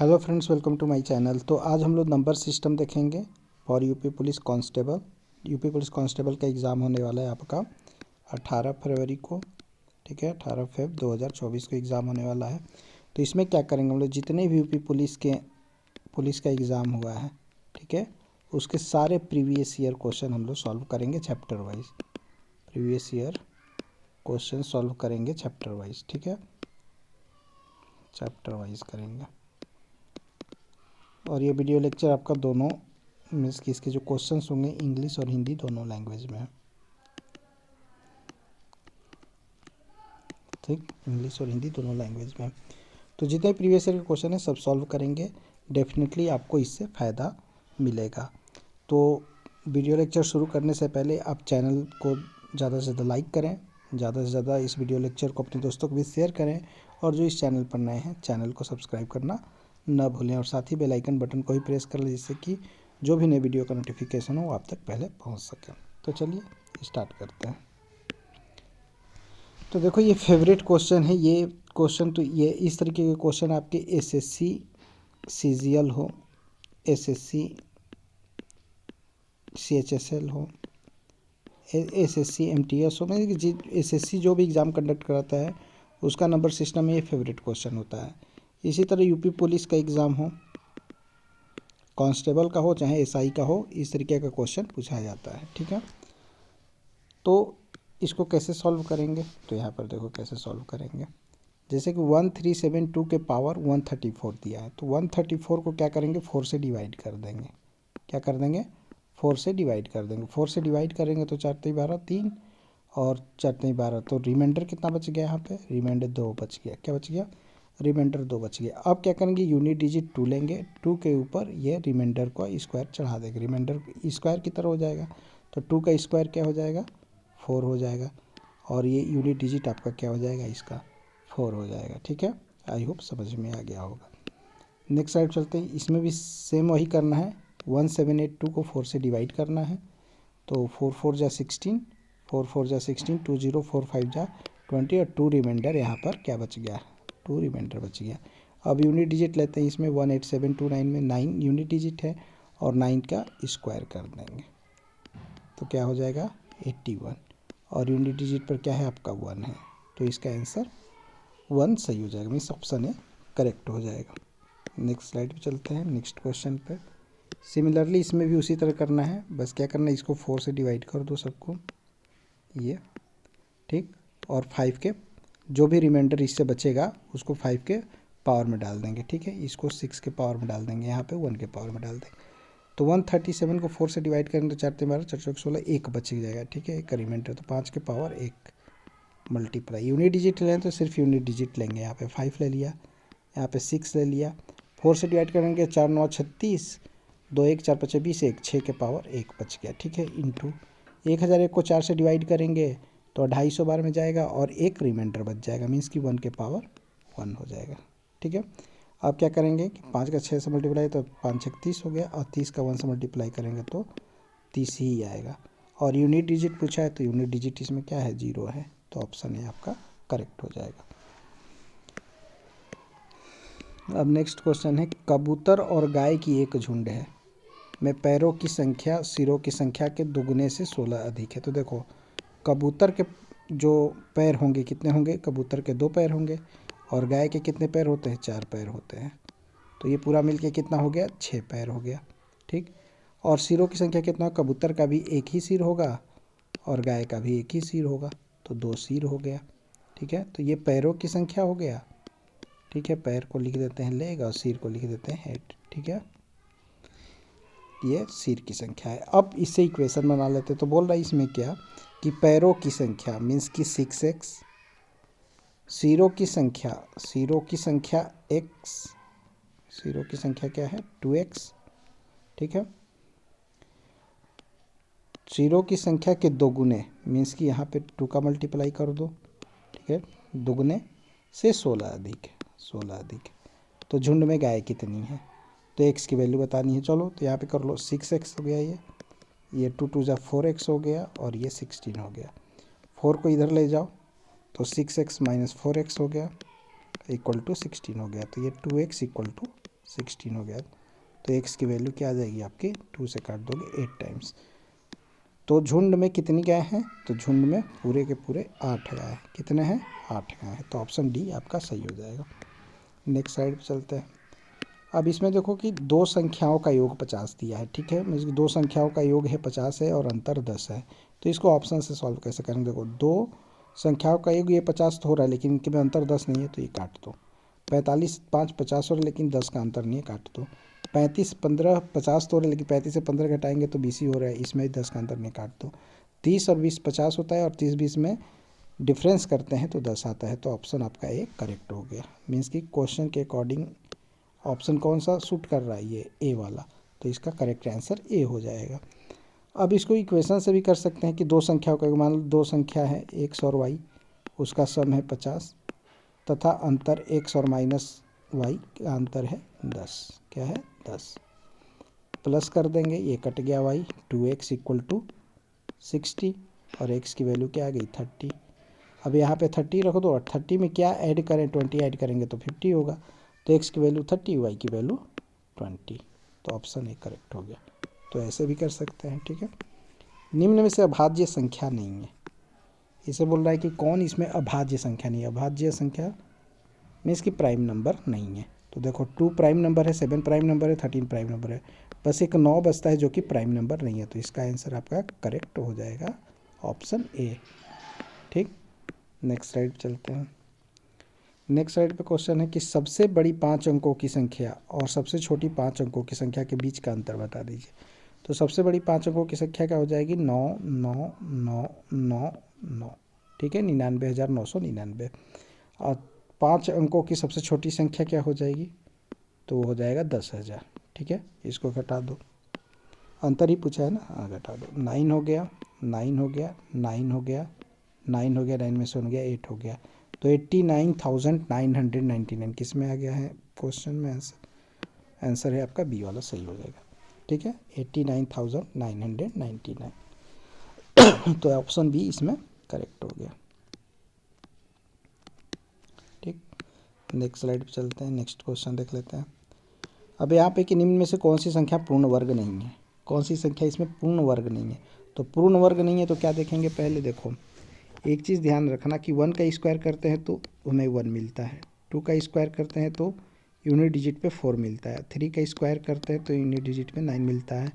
Hello friends, welcome to my channel. तो आज हम लोग नंबर सिस्टम देखेंगे for UP police constable. UP police constable का एग्ज़ाम होने वाला है आपका 18 फरवरी को। ठीक है, 18 फरवरी 2024 को एग्ज़ाम होने वाला है। तो इसमें क्या करेंगे हम लोग, जितने भी यूपी पुलिस का एग्ज़ाम हुआ है, ठीक है, उसके सारे प्रीवियस ईयर क्वेश्चन हम लोग सॉल्व करेंगे chapter wise. Previous year question solve करेंगे चैप्टर वाइज। ठीक है, चैप्टर वाइज करेंगे। और ये वीडियो लेक्चर आपका दोनों मीन्स कि इसके जो क्वेश्चंस होंगे इंग्लिश और हिंदी दोनों लैंग्वेज में है। ठीक, इंग्लिश और हिंदी दोनों लैंग्वेज में है। तो जितने प्रीवियस ईयर के क्वेश्चन है सब सॉल्व करेंगे। डेफिनेटली आपको इससे फ़ायदा मिलेगा। तो वीडियो लेक्चर शुरू करने से पहले आप चैनल को ज़्यादा से ज़्यादा लाइक करें, ज़्यादा से ज़्यादा इस वीडियो लेक्चर को अपने दोस्तों को भी शेयर करें, और जो इस चैनल पर नए हैं चैनल को सब्सक्राइब करना न भूलें, और साथ ही बेल आइकन बटन को ही प्रेस कर लें जिससे कि जो भी नए वीडियो का नोटिफिकेशन हो वो आप तक पहले पहुंच सके। तो चलिए स्टार्ट करते हैं। तो देखो, ये फेवरेट क्वेश्चन है। ये क्वेश्चन तो ये इस तरीके के क्वेश्चन आपके एसएससी सीजीएल हो, एसएससी सीएचएसएल हो, एसएससी एमटीएस हो, मतलब कि एसएससी जो भी एग्ज़ाम कंडक्ट कराता है उसका नंबर सिस्टम में ये फेवरेट क्वेश्चन होता है। इसी तरह यूपी पुलिस का एग्ज़ाम हो, कांस्टेबल का हो चाहे एसआई का हो, इस तरीके का क्वेश्चन पूछा जाता है। ठीक है, तो इसको कैसे सॉल्व करेंगे, तो यहाँ पर देखो कैसे सॉल्व करेंगे। जैसे कि 1372 के पावर 134 दिया है, तो 134 को क्या करेंगे, 4 से डिवाइड कर देंगे। क्या कर देंगे, 4 से डिवाइड कर देंगे। 4 से डिवाइड करेंगे तो 4 3 12 3 और 4 3 12, तो रिमाइंडर कितना बच गया यहाँ पे, रिमाइंडर 2 बच गया। क्या बच गया, रिमाइंडर 2 बच गया। अब क्या करेंगे, यूनिट डिजिट 2 लेंगे, 2 के ऊपर ये रिमाइंडर को स्क्वायर चढ़ा देंगे। रिमाइंडर स्क्वायर की तरह हो जाएगा, तो 2 का स्क्वायर क्या हो जाएगा, 4 हो जाएगा, और ये यूनिट डिजिट आपका क्या हो जाएगा, इसका 4 हो जाएगा। ठीक है, आई होप समझ में आ गया होगा। नेक्स्ट साइड चलते हैं। इसमें भी सेम वही करना है। 1782 को 4 से डिवाइड करना है, तो 4 4 जा 16, 4 4 जा 16, 2 0 4 5 जा 20, और 2 रिमाइंडर यहाँ पर क्या बच गया, 2 रिमाइंडर बच गया। अब यूनिट डिजिट लेते हैं। इसमें 18729 में 9 यूनिट डिजिट है, और 9 का स्क्वायर कर देंगे तो क्या हो जाएगा 81, और यूनिट डिजिट पर क्या है आपका 1 है, तो इसका आंसर 1 सही हो जाएगा, मीन्स ऑप्शन ए करेक्ट हो जाएगा। नेक्स्ट स्लाइड पे चलते हैं, नेक्स्ट क्वेश्चन पे। सिमिलरली इसमें भी उसी तरह करना है, बस क्या करना है, इसको 4 से डिवाइड कर दो सबको, ये ठीक, और 5 के जो भी रिमाइंडर इससे बचेगा उसको 5 के पावर में डाल देंगे। ठीक है, इसको 6 के पावर में डाल देंगे, यहाँ पे 1 के पावर में डाल देंगे। तो 137 को 4 से डिवाइड करेंगे तो 4 3 12 4 4 16, 1 बच जाएगा। ठीक है, एक रिमाइंडर, तो 5 के पावर 1 मल्टीप्लाई। यूनिट डिजिट लें तो सिर्फ यूनिट डिजिट लेंगे, यहाँ पे 5 ले लिया, यहाँ पे 6 ले लिया। 4 से डिवाइड करेंगे 4 9 36, 2 1 4 5 20, 1 6 के पावर 1 बच गया। ठीक है, इंटू 1001 को 4 से डिवाइड करेंगे तो 250 बार में जाएगा, और एक रिमाइंडर बच जाएगा, मीन्स कि 1 के पावर 1 हो जाएगा। ठीक है, अब क्या करेंगे कि 5 का 6 से मल्टीप्लाई तो 5 6 30 हो गया, और 30 का 1 से मल्टीप्लाई करेंगे तो 30 ही आएगा। और यूनिट डिजिट पूछा है तो यूनिट डिजिट इसमें क्या है, 0 है, तो ऑप्शन ए आपका करेक्ट हो जाएगा। अब नेक्स्ट क्वेश्चन है, कबूतर और गाय की एक झुंड है, में पैरों की संख्या सिरों की संख्या के दुगने से 16 अधिक है। तो देखो, कबूतर के जो पैर होंगे कितने होंगे, कबूतर के 2 पैर होंगे, और गाय के कितने पैर होते हैं, 4 पैर होते हैं, तो ये पूरा मिलके कितना हो गया, 6 पैर हो गया। ठीक, और सिरों की संख्या कितना, कबूतर का भी एक ही सिर होगा और गाय का भी एक ही सिर होगा, तो 2 सिर हो गया। ठीक है, तो ये पैरों की संख्या हो गया। ठीक है, पैर को लिख देते हैं लेग, और सिर को लिख देते हैं हेड। ठीक है, ये सिर की संख्या है। अब इससे इक्वेशन बना लेते हैं। तो बोल रहा है इसमें क्या, कि पैरों की संख्या मीन्स कि 6x, सिरों की संख्या x, सिरों की संख्या क्या है 2x। ठीक है, सिरों की संख्या के दोगुने मीन्स कि यहाँ पे 2 का मल्टीप्लाई कर दो। ठीक है, दोगुने से 16 अधिक है, 16 अधिक है। तो झुंड में गाय कितनी है, तो x की वैल्यू बतानी है। चलो तो यहाँ पे कर लो, 6x हो गया, ये 2 2 जा 4x हो गया, और ये 16 हो गया। 4 को इधर ले जाओ तो 6x माइनस 4x हो गया, इक्वल टू 16 हो गया, तो ये 2x इक्वल टू 16 हो गया। तो x की वैल्यू क्या आ जाएगी आपकी, 2 से काट दोगे 8 टाइम्स। तो झुंड में कितनी गाय हैं, तो झुंड में पूरे के पूरे 8 गाय हैं। कितने हैं, 8 गाय हैं। तो ऑप्शन डी आपका सही हो जाएगा। नेक्स्ट साइड पे चलते हैं। अब इसमें देखो कि दो संख्याओं का योग 50 दिया है, ठीक है। मीन्स दो संख्याओं का योग है 50 है और अंतर 10 है। तो इसको ऑप्शन से सॉल्व कैसे करेंगे, देखो दो संख्याओं का योग ये 50 तो हो रहा है, लेकिन इनके में अंतर 10 नहीं है, तो ये काट दो। 45 5 50 हो रहा है, लेकिन 10 का अंतर नहीं है, काट दो। 35 15 50 तो हो रहा है, लेकिन 35 से 15 घटाएंगे तो 20 ही हो रहा है, इसमें 10 का अंतर नहीं, काट दो। 30 और 20 50 होता है, और 30 20 में डिफरेंस करते हैं तो 10 आता है। तो ऑप्शन आपका ए करेक्ट हो गया। मीन्स कि क्वेश्चन के अकॉर्डिंग ऑप्शन कौन सा सूट कर रहा है, ये ए वाला। तो इसका करेक्ट आंसर ए हो जाएगा। अब इसको इक्वेशन से भी कर सकते हैं कि दो संख्याओं का, मान लो दो संख्या है एक्स और वाई, उसका सम है 50 तथा अंतर एक्स और माइनस वाई का अंतर है 10। क्या है, 10। प्लस कर देंगे, ये कट गया वाई, 2x इक्वल टू 60 और x की वैल्यू क्या आ गई, 30। अब यहाँ पे 30 रख दो और 30 में क्या ऐड करें, 20 ऐड करेंगे तो 50 होगा। तो x की वैल्यू 30, y की वैल्यू 20। तो ऑप्शन ए करेक्ट हो गया। तो ऐसे भी कर सकते हैं, ठीक है। निम्न में से अभाज्य संख्या नहीं है। इसे बोल रहा है कि कौन इसमें अभाज्य संख्या नहीं है। अभाज्य संख्या में इसकी प्राइम नंबर नहीं है। तो देखो 2 प्राइम नंबर है, 7 प्राइम नंबर है, 13 प्राइम नंबर है, बस एक 9 बचता है जो कि प्राइम नंबर नहीं है। तो इसका आंसर आपका करेक्ट हो जाएगा ऑप्शन ए, ठीक। नेक्स्ट स्लाइड चलते हैं। नेक्स्ट स्लाइड पे क्वेश्चन है कि सबसे बड़ी 5 अंकों की संख्या और सबसे छोटी 5 अंकों की संख्या के बीच का अंतर बता दीजिए। तो सबसे बड़ी 5 अंकों की संख्या क्या हो जाएगी, 9 9 9 9 9, ठीक है, 99,999। और 5 अंकों की सबसे छोटी संख्या क्या हो जाएगी, तो वो हो जाएगा 10,000, ठीक है। इसको घटा दो, अंतर ही पूछा है ना, हाँ घटा दो। 9 हो गया, 9 हो गया, 9 हो गया, 9 हो गया, 9 में से हो गया 8 हो गया। तो 89,999 किस में आ गया है क्वेश्चन में, आंसर आंसर है आपका बी वाला सही हो जाएगा, ठीक है। 89,999 तो ऑप्शन बी इसमें करेक्ट हो गया, ठीक। नेक्स्ट स्लाइड पे चलते हैं, नेक्स्ट क्वेश्चन देख लेते हैं। अब यहाँ पे कि निम्न में से कौन सी संख्या पूर्ण वर्ग नहीं है, कौन सी संख्या इसमें पूर्ण वर्ग नहीं है। तो पूर्ण वर्ग नहीं है तो क्या देखेंगे, पहले देखो एक चीज़ ध्यान रखना कि 1 का स्क्वायर करते हैं तो हमें 1 मिलता है, 2 का स्क्वायर करते हैं तो यूनिट डिजिट पे 4 मिलता है, 3 का स्क्वायर करते हैं तो यूनिट डिजिट पे 9 मिलता है,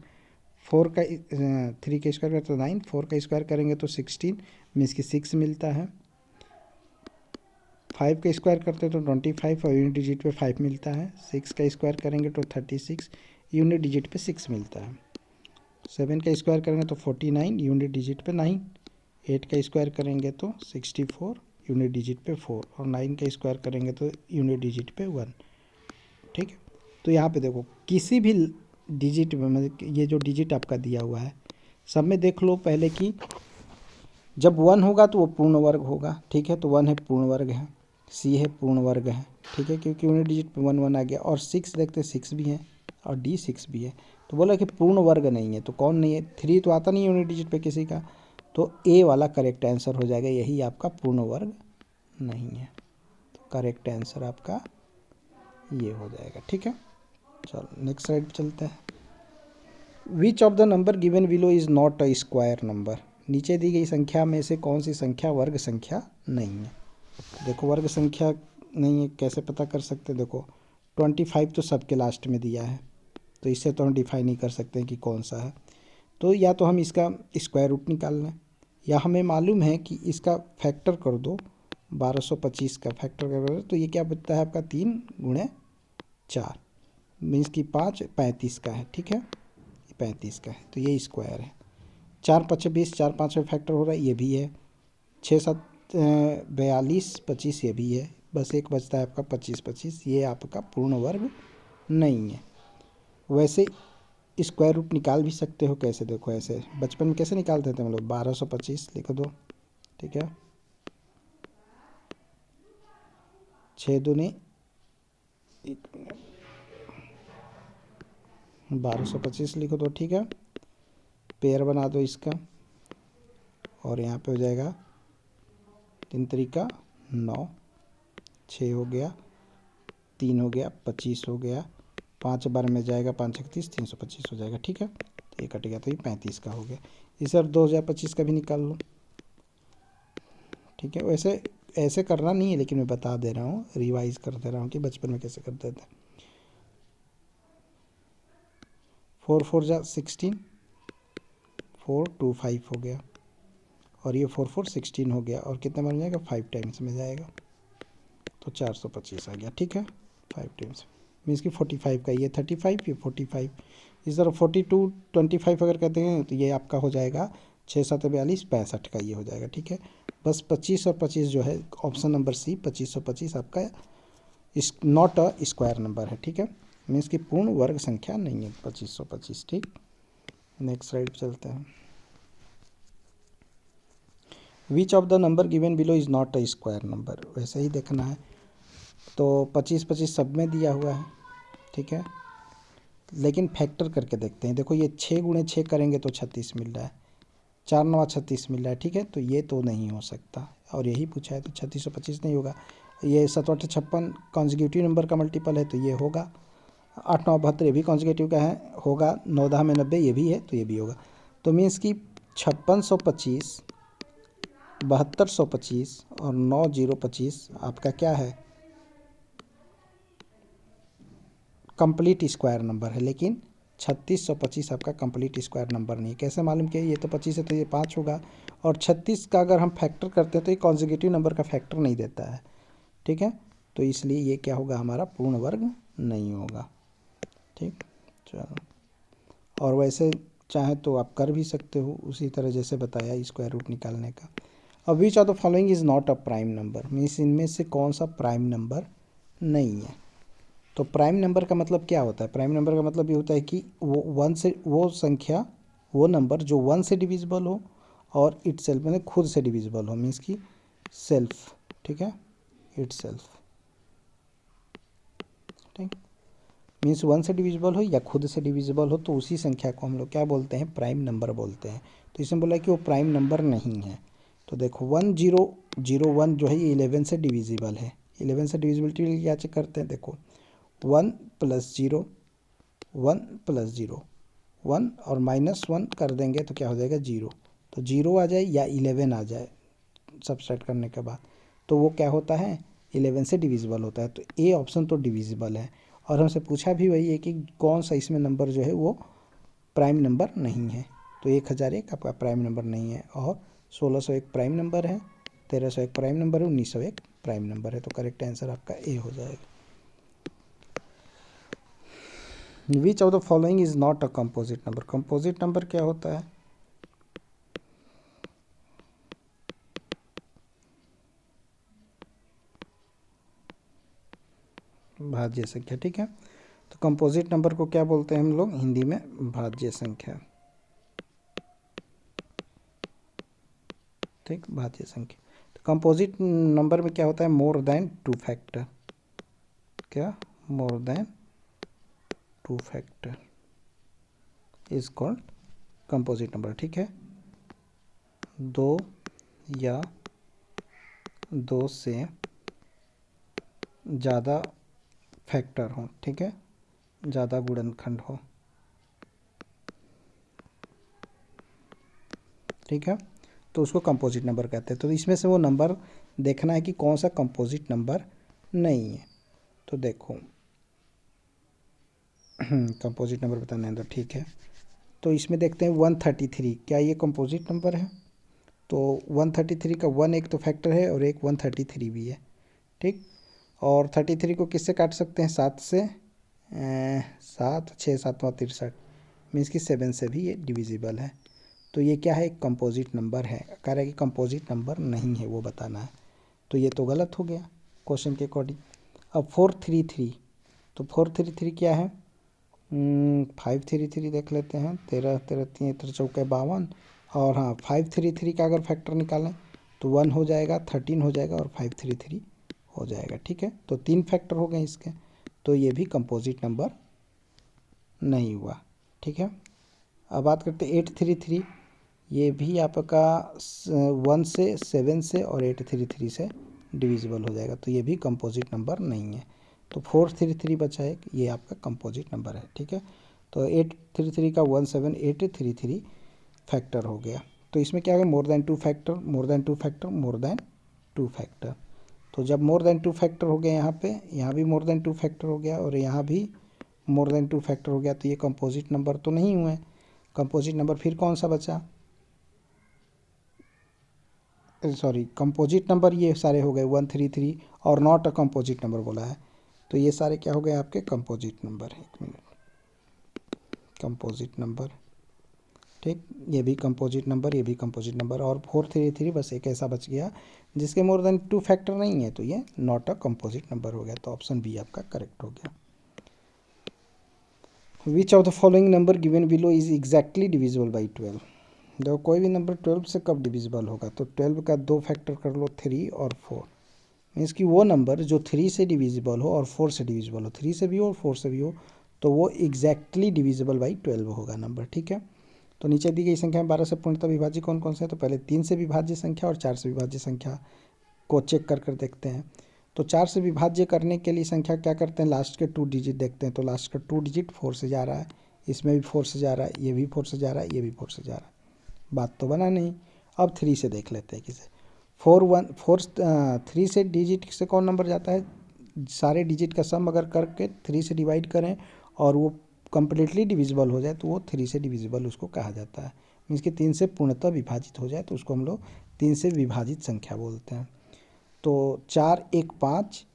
3 का स्क्वायर करते हैं 9, 4 का स्क्वायर करेंगे तो 16 मीन्स की 6 मिलता है, 5 का स्क्वायर करते हैं तो 25 और यूनिट डिजिट पे 5 मिलता है, 6 का स्क्वायर करेंगे तो 36 यूनिट डिजिट पे 6 मिलता है, 7 का स्क्वायर करेंगे तो 49 यूनिट डिजिट पे 9, 8 का स्क्वायर करेंगे तो 64 यूनिट डिजिट पे 4 और 9 का स्क्वायर करेंगे तो यूनिट डिजिट पे 1, ठीक है। तो यहाँ पे देखो किसी भी डिजिट में, मतलब ये जो डिजिट आपका दिया हुआ है सब में देख लो पहले कि जब 1 होगा तो वो पूर्ण वर्ग होगा, ठीक है। तो 1 है पूर्ण वर्ग है, सी है पूर्ण वर्ग है, ठीक है, क्योंकि यूनिट डिजिट पे 1 1 आ गया। और 6 देखते 6 भी है और डी 6 भी है। तो बोला कि पूर्ण वर्ग नहीं है, तो कौन नहीं है, 3 तो आता नहीं यूनिट डिजिट पे किसी का। तो ए वाला करेक्ट आंसर हो जाएगा, यही आपका पूर्ण वर्ग नहीं है। तो करेक्ट आंसर आपका ये हो जाएगा, ठीक है। चलो नेक्स्ट स्लाइड पे चलते हैं। Which of the number given below is not a square number. नीचे दी गई संख्या में से कौन सी संख्या वर्ग संख्या नहीं है। देखो वर्ग संख्या नहीं है कैसे पता कर सकते, देखो 25 तो सबके लास्ट में दिया है, तो इससे तो हम डिफाइन नहीं कर सकते हैं कि कौन सा है। तो या तो हम इसका स्क्वायर रूट निकाल लें, या हमें मालूम है कि इसका फैक्टर कर दो, 1225 का फैक्टर कर दो तो ये क्या बचता है आपका 3 गुणे 4 मीन्स कि 5 35 का है, ठीक है, 35 का है तो ये स्क्वायर है। 4 5 20, 4 5 में फैक्टर हो रहा है, ये भी है। 6 7 42 25 ये भी है। बस एक बचता है आपका 25 25, ये आपका पूर्ण वर्ग नहीं है। वैसे स्क्वायर रूट निकाल भी सकते हो, कैसे देखो ऐसे बचपन में कैसे निकालते थे हम लोग, 1225 लिख दो, ठीक है, 6 दूनी 1225 लिख दो, ठीक है। पेयर बना दो इसका और यहाँ पे हो जाएगा 3 तरीका 9, 6 हो गया, 3 हो गया, 25 हो गया, 5 बार में जाएगा, 5 31 325 हो जाएगा। ठीक है, तो ये कट गया, तो ये 35 का हो गया। इसे 2025 का भी निकाल लो। ठीक है, वैसे ऐसे करना नहीं है, लेकिन मैं बता दे रहा हूँ, रिवाइज कर दे रहा हूँ कि बचपन में कैसे करते थे। 4 4 जा 16, 425 हो गया, और ये 4 4 16 हो गया, और कितना बन जाएगा, 5 टाइम्स में जाएगा, तो 425 आ गया। ठीक है, 5 टाइम्स मीन्स कि 45 का, ये 35, ये 45, इस तरह 42 25 अगर कहते हैं तो ये आपका हो जाएगा 6 7 42 65 का ये हो जाएगा। ठीक है, बस 25 और 25 जो है ऑप्शन नंबर सी 2525 आपका इस नॉट अ स्क्वायर नंबर है। ठीक है, मीन्स कि पूर्ण वर्ग संख्या नहीं है 2525। ठीक, नेक्स्ट स्लाइड पे चलते हैं। Which of the number given below is not a square number, वैसे ही देखना है। तो 25 25 सब में दिया हुआ है। ठीक है, लेकिन फैक्टर करके देखते हैं। देखो ये 6 गुणे 6 करेंगे तो 36 मिल रहा है, 4 9 36 मिल रहा है। ठीक है, तो ये तो नहीं हो सकता, और यही पूछा है, तो 3625 नहीं होगा। ये 7 8 56 कॉन्जिक्यूटिव नंबर का मल्टीपल है, तो ये होगा। 8 9 72 ये भी कॉन्जिक्यूटिव का है, होगा। 9 10 में 90 ये भी है, तो ये भी होगा। तो मीन्स कि 5625 7225 और 9025 आपका क्या है, कंप्लीट स्क्वायर नंबर है। लेकिन 3625 आपका कंप्लीट स्क्वायर नंबर नहीं है। कैसे मालूम किया, ये तो 25 है तो ये 5 होगा, और 36 का अगर हम फैक्टर करते हैं तो ये कॉन्जिक्यूटिव नंबर का फैक्टर नहीं देता है। ठीक है, तो इसलिए ये क्या होगा, हमारा पूर्ण वर्ग नहीं होगा। ठीक, चलो, और वैसे चाहे तो आप कर भी सकते हो उसी तरह जैसे बताया स्क्वायर रूट निकालने का। अब which of the following is not a prime number, means इनमें से कौन सा प्राइम नंबर नहीं है। तो प्राइम नंबर का मतलब क्या होता है, प्राइम नंबर का मतलब ये होता है कि वो वन से, वो संख्या, वो नंबर जो 1 से डिविजिबल हो और इट सेल्फ मतलब खुद से डिविजिबल हो, मीन्स कि सेल्फ। ठीक है, इट सेल्फ। ठीक, मीन्स 1 से डिविजिबल हो या खुद से डिविजिबल हो, तो उसी संख्या को हम लोग क्या बोलते हैं, प्राइम नंबर बोलते हैं। तो इसमें बोला कि वो प्राइम नंबर नहीं है। तो देखो 1001 जो है ये 11 से डिविजिबल है। 11 से डिविजिबिलिटी क्या चेक करते हैं, देखो 1 + 0 1 + 0 1 और -1 कर देंगे तो क्या हो जाएगा, 0। तो 0 आ जाए या 11 आ जाए सब्सट्रैक्ट करने के बाद, तो वो क्या होता है, 11 से डिविजिबल होता है। तो ए ऑप्शन तो डिविजिबल है, और हमसे पूछा भी वही है कि कौन सा इसमें नंबर जो है वो प्राइम नंबर नहीं है। तो 1001 आपका प्राइम नंबर नहीं है, और 1601 प्राइम नंबर है, 1301 प्राइम नंबर है, 1901 प्राइम नंबर है। तो करेक्ट आंसर आपका ए हो जाएगा। Which of the following is not a composite number, composite number क्या होता है, भाज्य संख्या। ठीक है, तो कंपोजिट नंबर को क्या बोलते हैं हम लोग हिंदी में, भाज्य संख्या। ठीक, भाज्य संख्या। तो कंपोजिट नंबर में क्या होता है, मोर देन 2 फैक्टर, क्या, more than 2 factor is called composite number. ठीक है, 2 या 2 से ज़्यादा फैक्टर हो। ठीक है, ज़्यादा गुणनखंड हो। ठीक है, तो उसको कंपोजिट नंबर कहते हैं। तो इसमें से वो नंबर देखना है कि कौन सा कंपोजिट नंबर नहीं है। तो देखो कंपोजिट नंबर बताना है, तो ठीक है, तो इसमें देखते हैं 133, क्या ये कंपोजिट नंबर है। तो 133 का 1 एक तो फैक्टर है और एक 133 भी है। ठीक, और 33 को किससे काट सकते हैं, 7 से, 7 6 7 63, मीन्स कि 7 से भी ये डिविजिबल है। तो ये क्या है, एक कंपोजिट नंबर है। कह रहा है कि कंपोजिट नंबर नहीं है, वो बताना है। तो ये तो गलत हो गया क्वेश्चन के अकॉर्डिंग। अब 433, तो 433 क्या है, 533 देख लेते हैं, 13 13 3 13 चौके 52, और हाँ 533 का अगर फैक्टर निकालें तो 1 हो जाएगा, 13 हो जाएगा और 533 हो जाएगा। ठीक है, तो 3 फैक्टर हो गए इसके, तो ये भी कंपोजिट नंबर नहीं हुआ। ठीक है, अब बात करते हैं 833, ये भी आपका 1 से 7 से और 833 से डिविजिबल हो जाएगा, तो ये भी कंपोजिट नंबर नहीं है। तो 433 बचा है, ये आपका कंपोजिट नंबर है। ठीक है, तो 833 का 17833 फैक्टर हो गया। तो इसमें क्या है, more than 2 factor, more than 2 factor, more than 2 factor. तो जब मोर देन 2 फैक्टर हो गया यहाँ पे, यहाँ भी मोर देन 2 फैक्टर हो गया और यहाँ भी मोर देन 2 फैक्टर हो गया, तो ये कंपोजिट नंबर तो नहीं हुए। कंपोजिट नंबर फिर कौन सा बचा, सॉरी कंपोजिट नंबर ये सारे हो गए 133 और नॉट अ कंपोजिट नंबर बोला है, तो ये सारे क्या हो गए आपके कंपोजिट नंबर। एक मिनट, कंपोजिट नंबर, ठीक, ये भी कंपोजिट नंबर, ये भी कंपोजिट नंबर, और 433 बस एक ऐसा बच गया जिसके मोर देन 2 फैक्टर नहीं है, तो ये नॉट अ कंपोजिट नंबर हो गया। तो ऑप्शन बी आपका करेक्ट हो गया। Which of the following number given below is exactly divisible by 12। देखो कोई भी नंबर 12 से कब डिविजिबल होगा, तो 12 का 2 फैक्टर कर लो, 3 और 4, मीन्स कि वो नंबर जो 3 से डिविजिबल हो और 4 से डिविजिबल हो, 3 से भी हो और 4 से भी हो, तो वो एग्जैक्टली डिविजिबल बाई 12 होगा नंबर। ठीक है, तो नीचे दी गई संख्या में 12 से पूर्णतः विभाज्य कौन कौन से है, तो पहले 3 से विभाज्य संख्या और 4 से विभाज्य संख्या को चेक कर देखते हैं। तो 4 से विभाज्य करने के लिए संख्या क्या करते हैं, लास्ट के 2 डिजिट देखते हैं, तो लास्ट का 2 डिजिट 4 से जा रहा है, इसमें भी 4 से जा रहा है, ये भी 4 से जा रहा है, ये भी 4 से जा रहा है, बात तो बना नहीं। अब 3 से देख लेते हैं किसे, 3 से डिजिट से कौन नंबर जाता है, सारे डिजिट का सम अगर करके 3 से डिवाइड करें और वो कंप्लीटली डिविजिबल हो जाए तो वो 3 से डिविजिबल उसको कहा जाता है। मीन्स कि 3 से पूर्णतः विभाजित हो जाए तो उसको हम लोग 3 से विभाजित संख्या बोलते हैं। तो 4 1 5,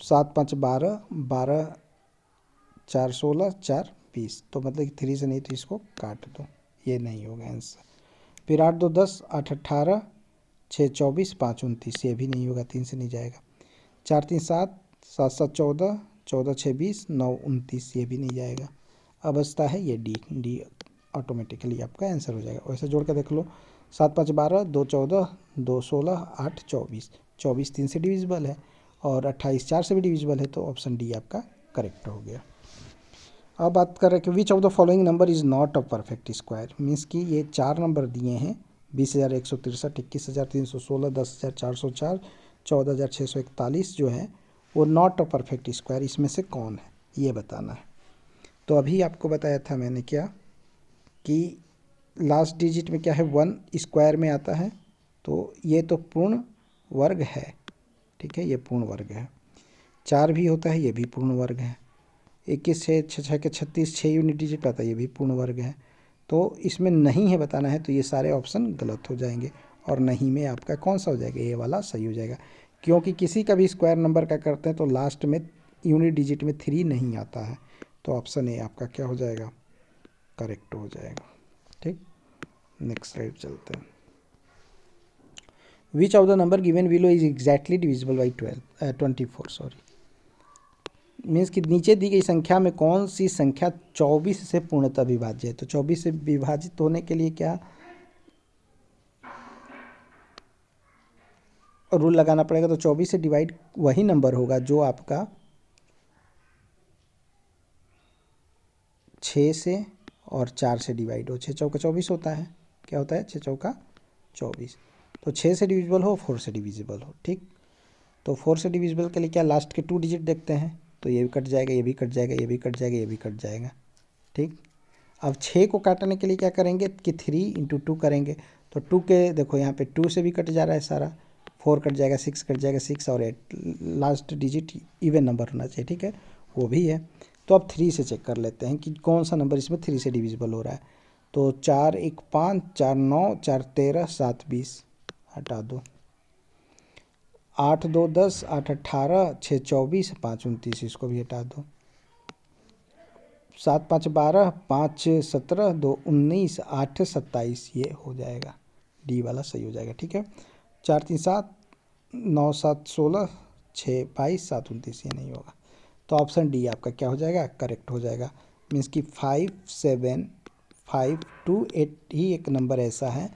7 5 12, 12 4 16, 4 20, तो मतलब कि 3 से नहीं तो इसको काट दो, ये नहीं होगा आंसर। फिर 8 2 10, 8 18, 6 24, 5 29, ये भी नहीं होगा, 3 से नहीं जाएगा। 4 3 7, 7 7 14, 14 6 20, 9 29, ये भी नहीं जाएगा। अब बचता है ये डी ऑटोमेटिकली आपका आंसर हो जाएगा। वैसे जोड़ कर देख लो, 7 5 12, 2 14, 2 16, 8 24, 24 3 से डिविजिबल है और 28 4 से भी डिविजिबल है, तो ऑप्शन डी आपका करेक्ट हो गया। अब बात कर रहे हैं कि which of the following number is not a perfect square, means कि ये 4 नंबर दिए हैं, 20,163, 21,316, 10,404, 14,641 जो है वो नॉट अ परफेक्ट स्क्वायर, इसमें से कौन है ये बताना है। तो अभी आपको बताया था मैंने क्या कि लास्ट डिजिट में क्या है, 1 स्क्वायर में आता है, तो ये तो पूर्ण वर्ग है। ठीक है, ये पूर्ण वर्ग है। 4 भी होता है, ये भी पूर्ण वर्ग है। 21 6 6 के 36, 6 यूनिट डिजिट आता है, ये भी पूर्ण वर्ग है। तो इसमें नहीं है बताना है, तो ये सारे ऑप्शन गलत हो जाएंगे और नहीं में आपका कौन सा हो जाएगा, ये वाला सही हो जाएगा। क्योंकि किसी का भी स्क्वायर नंबर का करते हैं तो लास्ट में यूनिट डिजिट में 3 नहीं आता है, तो ऑप्शन ए आपका क्या हो जाएगा, करेक्ट हो जाएगा। ठीक, नेक्स्ट स्लाइड चलते हैं। Which of the number given below is exactly divisible by 24, sorry, means कि नीचे दी गई संख्या में कौन सी संख्या 24 से पूर्णतः विभाज्य है। तो 24 से विभाजित होने के लिए क्या रूल लगाना पड़ेगा, तो 24 से डिवाइड वही नंबर होगा जो आपका 6 से और 4 से डिवाइड हो। 6 चौका 24 होता है, क्या होता है, 6 चौका 24, तो 6 से डिविजिबल हो, 4 से डिविजिबल हो। ठीक, तो 4 से डिविजिबल के लिए क्या, लास्ट के 2 डिजिट देखते हैं, तो ये भी कट जाएगा, ये भी कट जाएगा, ये भी कट जाएगा, ये भी कट जाएगा। ठीक, अब 6 को काटने के लिए क्या करेंगे कि 3 × 2 करेंगे, तो 2 के देखो यहाँ पे 2 से भी कट जा रहा है सारा, 4 कट जाएगा, 6 कट जाएगा, 6 और 8, लास्ट डिजिट इवन नंबर होना चाहिए। ठीक है, वो भी है। तो अब 3 से चेक कर लेते हैं कि कौन सा नंबर इसमें 3 से डिविजिबल हो रहा है। तो 4 1 5, 4 9, 4 13, 7 20, हटा दो। 8 2 10, 8 18, 6 24, 5 29, इसको भी हटा दो। 7 5 12, 5 17, 2 19, 8 27, ये हो जाएगा, डी वाला सही हो जाएगा। ठीक है, 4 3 7, 9 7 16, 6 22, 7 29, ये नहीं होगा, तो ऑप्शन डी आपका क्या हो जाएगा, करेक्ट हो जाएगा। मीन्स कि 5 7 5 2 8 ही एक नंबर ऐसा है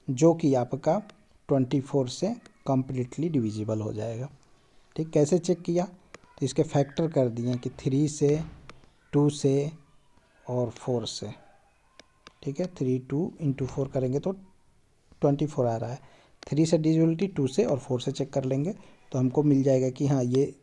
जो कि आपका 24 से कम्प्लीटली डिविजिबल हो जाएगा। ठीक, कैसे चेक किया, तो इसके फैक्टर कर दिए कि 3 से, 2 से और 4 से। ठीक है, 3 2 × 4 करेंगे तो 24 आ रहा है। 3 से डिविजिबिलिटी, 2 से और 4 से चेक कर लेंगे तो हमको मिल जाएगा कि हाँ ये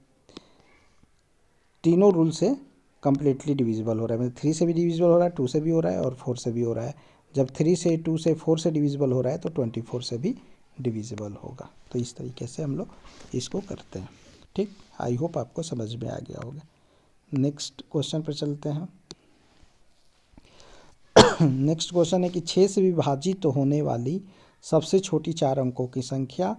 तीनों रूल से कम्प्लीटली डिविजिबल हो रहा है, मतलब 3 से भी डिविजिबल हो रहा है, 2 से भी हो रहा है और 4 से भी हो रहा है। जब 3 से 2 से 4 से डिविजिबल हो रहा है तो 24 से भी डिविजिबल होगा। तो इस तरीके से हम लोग इसको करते हैं। ठीक, आई होप आपको समझ में आ गया होगा। नेक्स्ट क्वेश्चन पर चलते हैं। नेक्स्ट क्वेश्चन है कि 6 से विभाजित होने वाली सबसे छोटी 4 अंकों की संख्या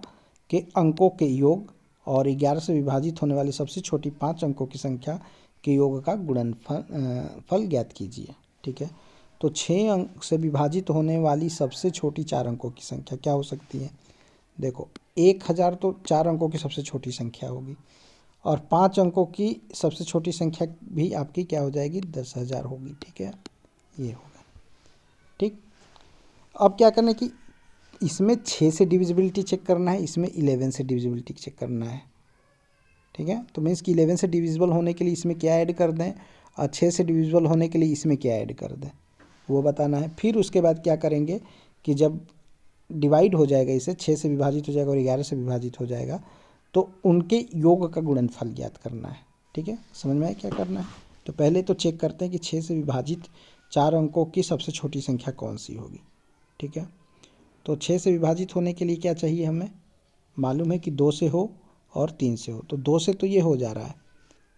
के अंकों के योग और 11 से विभाजित होने वाली सबसे छोटी 5 अंकों की संख्या के योग का गुणनफल ज्ञात कीजिए। ठीक है, तो 6 अंक से विभाजित होने वाली सबसे छोटी 4 अंकों की संख्या क्या हो सकती है? देखो, 1000 तो 4 अंकों की सबसे छोटी संख्या होगी और 5 अंकों की सबसे छोटी संख्या भी आपकी क्या हो जाएगी? 10,000 होगी। ठीक है, ये होगा। ठीक, अब क्या करना है कि इसमें 6 से डिविजिबिलिटी चेक करना है, इसमें 11 से डिविजिबिलिटी चेक करना है। ठीक है, तो मीन्स कि 11 से डिविजिबल होने के लिए इसमें क्या ऐड कर दें और 6 से डिविजिबल होने के लिए इसमें क्या ऐड कर दें, वो बताना है। फिर उसके बाद क्या करेंगे कि जब डिवाइड हो जाएगा, इसे 6 से विभाजित हो जाएगा और 11 से विभाजित हो जाएगा, तो उनके योग का गुणनफल ज्ञात करना है। ठीक है, समझ में आया क्या करना है? तो पहले तो चेक करते हैं कि 6 से विभाजित 4 अंकों की सबसे छोटी संख्या कौन सी होगी। ठीक है, तो 6 से विभाजित होने के लिए क्या चाहिए हमें? मालूम है कि 2 से हो और 3 से हो, तो 2 से तो ये हो जा रहा है।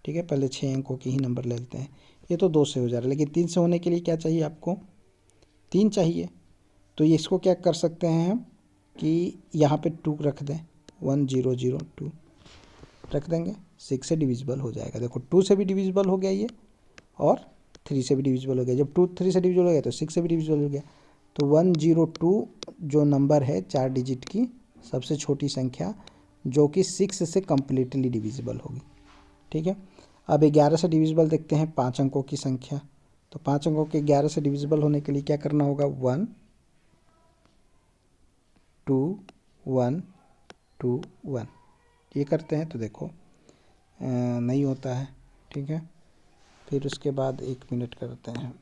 ठीक है, पहले 6 अंकों के ही नंबर ले लेते हैं, ये तो 2 से हो जा रहा है, लेकिन 3 से होने के लिए क्या चाहिए आपको? 3 चाहिए। तो ये इसको क्या कर सकते हैं हम कि यहाँ पे 2 रख दें, 1002 रख देंगे, 6 से डिविजिबल हो जाएगा। देखो 2 से भी डिविजिबल हो गया ये और 3 से भी डिविजिबल हो गया। जब 2 3 से डिविजिबल हो गया तो 6 से भी डिविजिबल हो गया। तो 102 जो नंबर है 4 डिजिट की सबसे छोटी संख्या, जो कि 6 से कम्प्लीटली डिविजिबल होगी। ठीक है, अब 11 से डिविजिबल देखते हैं 5 अंकों की संख्या। तो 5 अंकों के 11 से डिविजिबल होने के लिए क्या करना होगा? 1 2 1 2 1 ये करते हैं तो देखो नहीं होता है। ठीक है, फिर उसके बाद 1 मिनट करते हैं।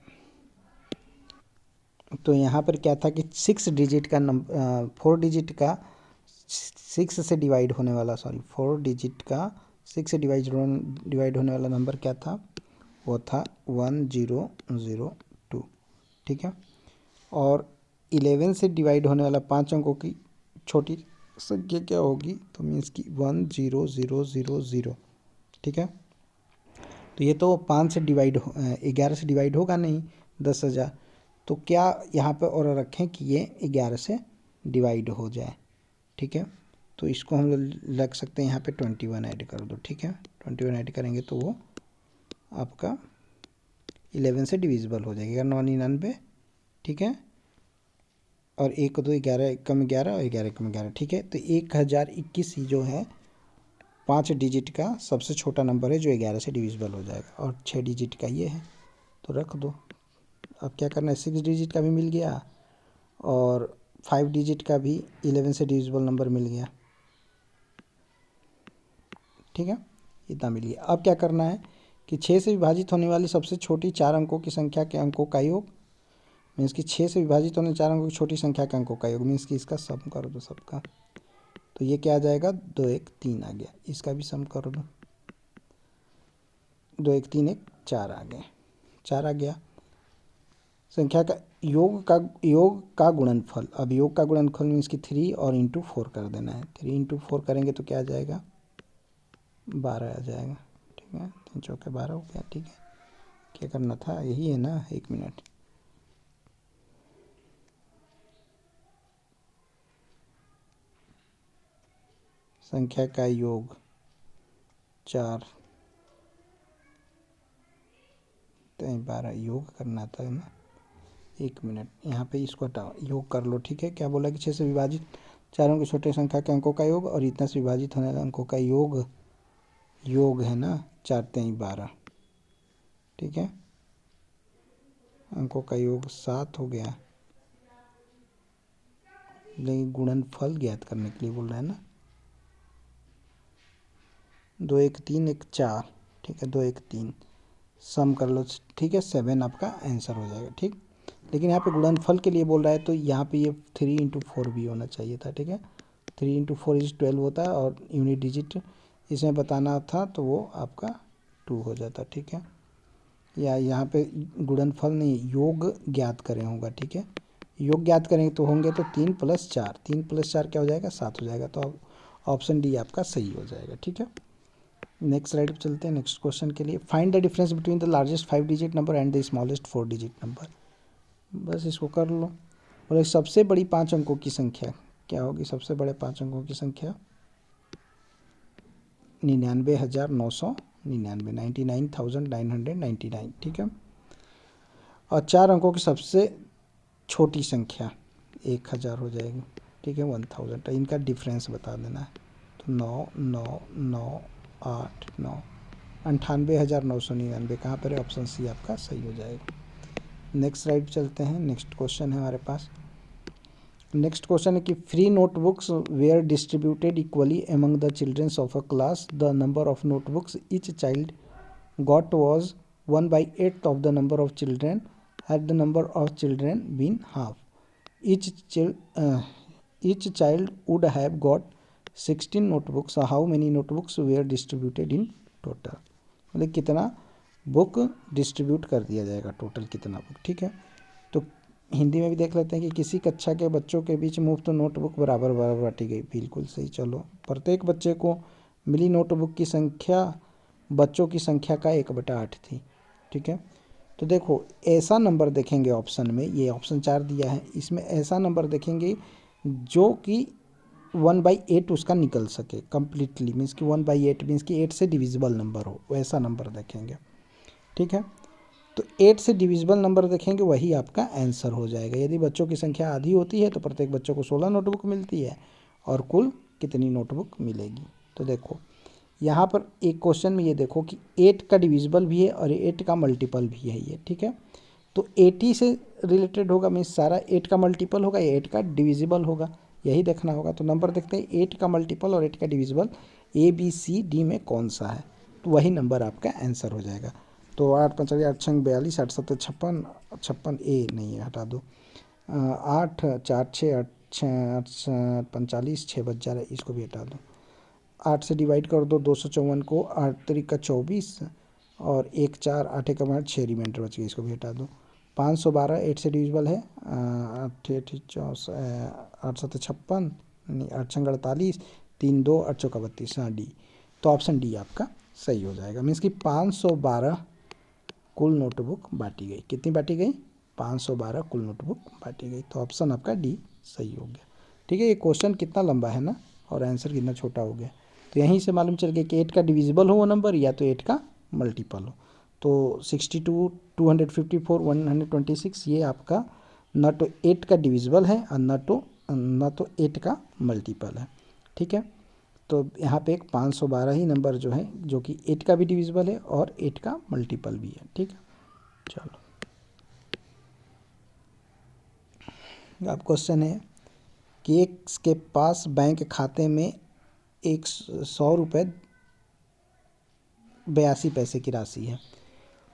तो यहाँ पर क्या था कि 6 डिजिट का नंबर, 4 डिजिट का 6 से डिवाइड होने वाला, 4 डिजिट का 6 से डिवाइड होने वाला नंबर क्या था? वो था 1002। ठीक है, और 11 से डिवाइड होने वाला 5 अंकों की छोटी संख्या क्या होगी? तो मीन्स की 10000। ठीक है, तो ये तो 5 से डिवाइड 11 से डिवाइड होगा नहीं 10,000, तो क्या यहाँ पे और रखें कि ये 11 से डिवाइड हो जाए। ठीक है, तो इसको हम लोग लग सकते हैं यहाँ पे 21 ऐड कर दो। ठीक है, 21 ऐड करेंगे तो वो आपका 11 से डिविजिबल हो जाएगा, 99। ठीक है, और 1 2 11 1 कम 11 और 11 कम 11। ठीक है, तो 1021 ही जो है 5 डिजिट का सबसे छोटा नंबर है जो 11 से डिविजिबल हो जाएगा, और 6 डिजिट का ये है, तो रख दो। अब क्या करना है? 6 डिजिट का भी मिल गया और 5 डिजिट का भी 11 से डिविजिबल नंबर मिल गया। ठीक है, इतना मिल गया। अब क्या करना है कि 6 से विभाजित होने वाली सबसे छोटी 4 अंकों की संख्या के अंकों का योग, मीन्स कि 6 से विभाजित होने 4 अंकों की छोटी संख्या के अंकों का योग, मीन्स कि इसका सम कर दो सबका। तो ये क्या आ जाएगा? 2 1 3 आ गया, इसका भी सम कर दो, 2 1 3 1 4 आ गए, 4 आ गया। संख्या का योग का गुणनफल, अब योग का गुणनफल मीन्स कि 3 और इंटू 4 कर देना है। 3 इंटू 4 करेंगे तो क्या आ जाएगा? 12 आ जाएगा। ठीक है, 3 चौके 12 हो गया। ठीक है, क्या करना था? यही है ना, 1 मिनट। संख्या का योग 4 12 योग करना था ना। 1 मिनट, यहाँ पे इसको हटाओ, योग कर लो। ठीक है, क्या बोला कि 6 से विभाजित चारों की छोटे संख्या के अंकों का योग और इतना से विभाजित होने वाले अंकों का योग है ना 4 3 12। ठीक है, अंकों का योग 7 हो गया, लेकिन गुणनफल ज्ञात करने के लिए बोल रहा है ना। 2 1 3 1 4। ठीक है, 2 1 3 सम कर लो। ठीक है, 7 आपका आंसर हो जाएगा। ठीक, लेकिन यहाँ पे गुणनफल के लिए बोल रहा है तो यहाँ पे ये 3 इंटू 4 भी होना चाहिए था। ठीक है, 3 इंटू 4 इज 12 होता है और यूनिट डिजिट इसमें बताना था, तो वो आपका 2 हो जाता, ठीक है। या यहाँ पे गुणनफल नहीं, योग ज्ञात करें होगा, ठीक है। योग ज्ञात करेंगे तो होंगे तो 3 + 4, 3 + 4 क्या हो जाएगा, 7 हो जाएगा। तो ऑप्शन डी आपका सही हो जाएगा, ठीक है। नेक्स्ट स्लाइड पे चलते हैं नेक्स्ट क्वेश्चन के लिए। Find the difference between the largest 5 digit number and the smallest 4 digit number. बस इसको कर लो। बोले सबसे बड़ी 5 अंकों की संख्या क्या होगी, सबसे बड़े 5 अंकों की संख्या 99,999, 99,999, ठीक है। और 4 अंकों की सबसे छोटी संख्या 1000 हो जाएगी, ठीक है, 1000। तो इनका डिफरेंस बता देना है। तो 9 9 9 8 9, 98,999 कहाँ पर है, ऑप्शन सी आपका सही हो जाएगा। नेक्स्ट स्लाइड चलते हैं। नेक्स्ट क्वेश्चन है हमारे पास। नेक्स्ट क्वेश्चन है कि free notebooks were distributed equally among the childrens of a class, the number of notebooks each child got was 1/8 of the number of children had the number of children been half. Each child would have got 16 notebooks. How many notebooks were distributed in total? मतलब कितना book distribute कर दिया जाएगा, total कितना book, ठीक है। तो हिंदी में भी देख लेते हैं कि किसी कक्षा के बच्चों के बीच मुफ्त नोटबुक बराबर बराबर बांटी गई। बिल्कुल सही। चलो, प्रत्येक बच्चे को मिली नोटबुक की संख्या बच्चों की संख्या का 1/8 थी, ठीक है। तो देखो ऐसा नंबर देखेंगे ऑप्शन में, ये ऑप्शन 4 दिया है, इसमें ऐसा नंबर देखेंगे जो कि 1/8 उसका निकल सके कंप्लीटली, मीन्स कि 1/8 मीन्स कि 8 से डिविजिबल नंबर हो, वैसा नंबर देखेंगे, ठीक है। तो 8 से डिविजिबल नंबर देखेंगे, वही आपका आंसर हो जाएगा। यदि बच्चों की संख्या आधी होती है तो प्रत्येक बच्चों को 16 नोटबुक मिलती है, और कुल कितनी नोटबुक मिलेगी। तो देखो यहाँ पर एक क्वेश्चन में ये देखो कि 8 का डिविजिबल भी है और 8 का मल्टीपल भी है ये, ठीक है। तो 80 से रिलेटेड होगा, मीन्स सारा 8 का मल्टीपल होगा या 8 का डिविजिबल होगा, यही देखना होगा। तो नंबर देखते हैं 8 का मल्टीपल और 8 का डिविजिबल ABCD में कौन सा है, तो वही नंबर आपका आंसर हो जाएगा। तो 8 5 8 6 42, 8 7 56, 56 ए नहीं है, हटा दो। 8 4 6 8 6 45, 6 बच जा रहा है, इसको भी हटा दो। 8 से डिवाइड कर दो 254 को, 8 3 का 24 और 1 4, 8 1 का 6 रिमाइंडर बच गई, इसको भी हटा दो। 512 8 से डिविजिबल है, 8 8 8 7 56, 8 6 48, 3 2 8 चौका 32, हाँ डी। तो ऑप्शन डी आपका सही हो जाएगा। मीन्स कि 512 कुल नोटबुक बांटी गई। कितनी बांटी गई, 512 कुल नोटबुक बांटी गई। तो ऑप्शन आपका डी सही हो गया, ठीक है। ये क्वेश्चन कितना लंबा है ना, और आंसर कितना छोटा हो गया। तो यहीं से मालूम चल गया कि 8 का डिविजिबल हो वो नंबर, या तो 8 का मल्टीपल हो। तो 62 254 126 ये आपका न तो 8 का डिविजिबल है और न तो 8 का मल्टीपल है, ठीक है। तो यहाँ पे एक 512 ही नंबर जो है, जो कि 8 का भी डिविजिबल है और 8 का मल्टीपल भी है, ठीक है। चलो, अब क्वेश्चन है कि एक के पास बैंक खाते में 100 रुपये 82 पैसे की राशि है,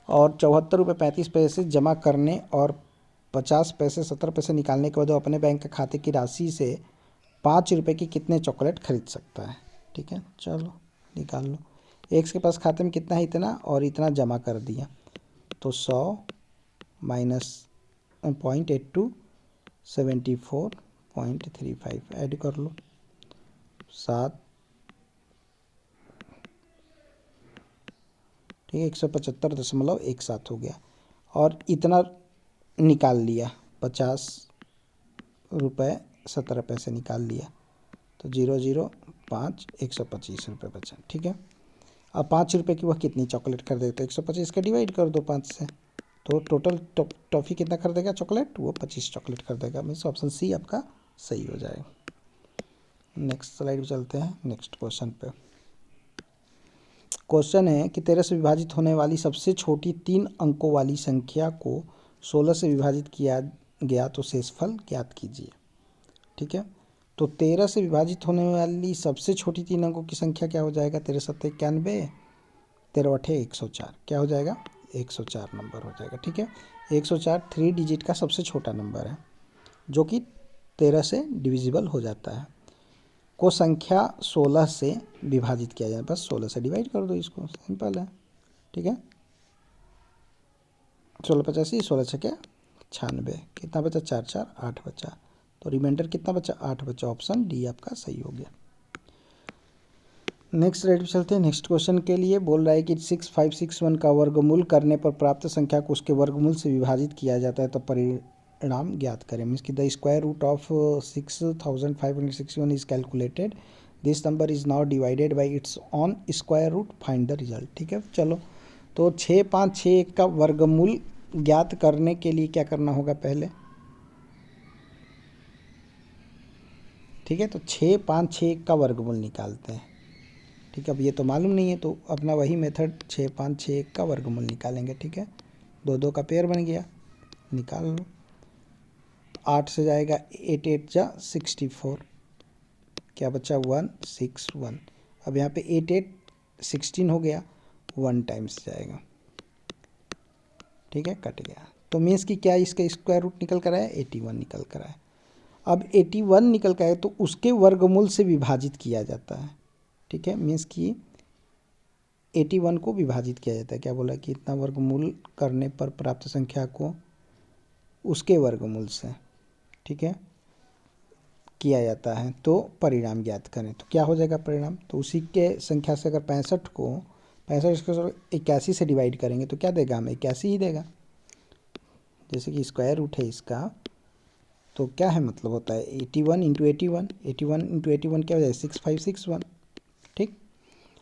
और 74 रुपये 35 पैसे जमा करने और 50 पैसे 70 पैसे निकालने के बाद वो अपने बैंक खाते की राशि से 5 रुपये की कितने चॉकलेट खरीद सकता है, ठीक है। चलो निकाल लो। एक के पास खाते में कितना है, इतना, और इतना जमा कर दिया, तो 100 माइनस 0.82 74.35 ऐड कर लो, 7, ठीक है, 175.17 हो गया। और इतना निकाल लिया, 50 रुपये 17 पैसे निकाल लिया, तो 005 125 रुपये बचा, ठीक है। अब 5 रुपये की वह कितनी चॉकलेट खरीदेगा, तो 125 का डिवाइड कर दो 5 से, तो टोटल टॉफ़ी कितना खरीदेगा चॉकलेट, वो 25 चॉकलेट खरीदेगा। मीन्स ऑप्शन सी आपका सही हो जाएगा। नेक्स्ट स्लाइड पे चलते हैं, नेक्स्ट क्वेश्चन पे। क्वेश्चन है कि 13 से विभाजित होने वाली सबसे छोटी 3 अंकों वाली संख्या को 16 से विभाजित किया गया तो शेषफल ज्ञात कीजिए, ठीक है। तो 13 से विभाजित होने वाली सबसे छोटी 3 अंकों की संख्या क्या हो जाएगा, 13 7 91, 13 8 104, क्या हो जाएगा, 104 नंबर हो जाएगा, ठीक है। 104 3 डिजिट का सबसे छोटा नंबर है, जो कि 13 से डिविजिबल हो जाता है। को संख्या 16 से विभाजित किया जाए, बस 16 से डिवाइड कर दो इसको, सिंपल है। ठीक है। 16 × 85, 16 × 96, कितना बचा? 4 4 8 बचा। तो रिमाइंडर कितना बचा? 8 बचा। ऑप्शन डी आपका सही हो गया। नेक्स्ट स्लाइड पे चलते हैं। नेक्स्ट क्वेश्चन के लिए बोल रहा है कि 6561 का वर्गमूल करने पर प्राप्त संख्या को उसके वर्गमूल से विभाजित किया जाता है तो परिणाम ज्ञात करें। मीन्स कि the square root of 6561 is calculated, this number is now divided by its own square root, find the result. ठीक है, चलो तो 6561 का वर्गमूल ज्ञात करने के लिए क्या करना होगा पहले? ठीक है, तो 6561 का वर्गमूल निकालते हैं। ठीक है, अब ये तो मालूम नहीं है तो अपना वही मेथड 6561 का वर्गमूल निकालेंगे। ठीक है, 2 2 का पेयर बन गया, निकाल लो। 8 से जाएगा 8 8 जा 64, क्या बचा? 161। अब यहाँ पे 8 8 16 हो गया, 1 टाइम्स जाएगा। ठीक है, कट गया। तो मीन्स कि क्या इसका स्क्वायर रूट निकल कर आया? 81 निकल कर आया। अब 81 निकल कर आया तो उसके वर्गमूल से विभाजित किया जाता है। ठीक है, मीन्स कि 81 को विभाजित किया जाता है। क्या बोला कि इतना वर्गमूल करने पर प्राप्त संख्या को उसके वर्गमूल से, ठीक है, किया जाता है तो परिणाम ज्ञात करें। तो क्या हो जाएगा परिणाम? तो उसी के संख्या से अगर 65 को 81 से डिवाइड करेंगे तो क्या देगा? हमें 81 ही देगा। जैसे कि स्क्वायर रूट है इसका, तो क्या है मतलब होता है 81 × 81, 81 × 81 क्या हो जाएगा? 6561। ठीक,